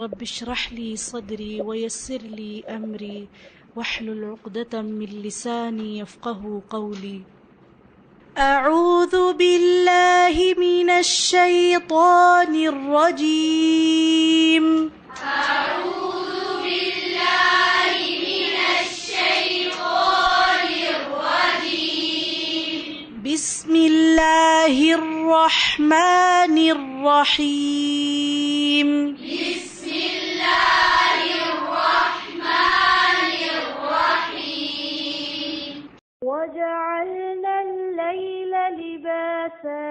رب اشرح لي صدري ويسر لي أمري واحلل عقدة من لساني يفقه قولي. أعوذ بالله من الشيطان الرجيم. أعوذ بالله من الشيطان الرجيم. بسم الله الرحمن الرحيم. بسم الله الرحمن الرحيم. وجعلنا الليل لباسا.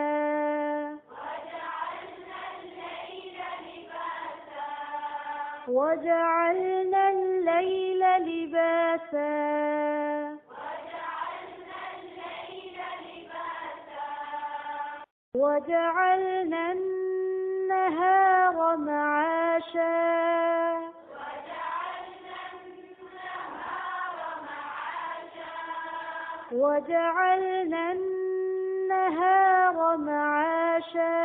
وجعلنا الليل لباسا. وجعلنا النهار معاشا. وجعلنا النهار معاشا.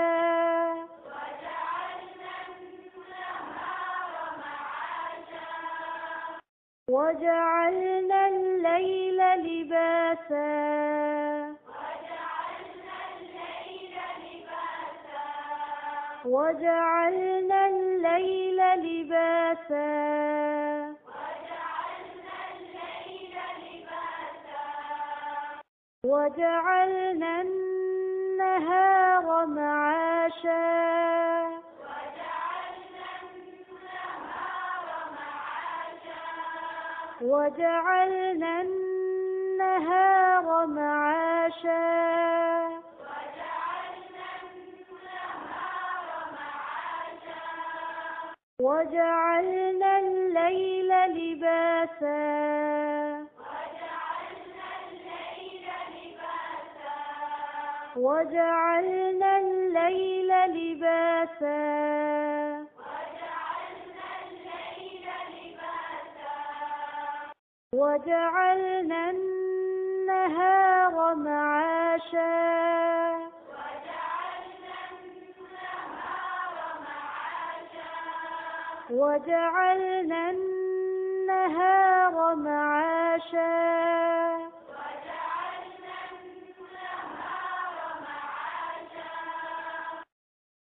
وجعلنا الليل لباسا. وجعلنا الليل لباسا. وجعلنا النهار معاشا. وجعلنا النهار معاشا. وجعلنا الليل لباسا. وجعلنا الليل لباسا. وجعلنا النهار معاشا. وجعلنا النهار معاشا.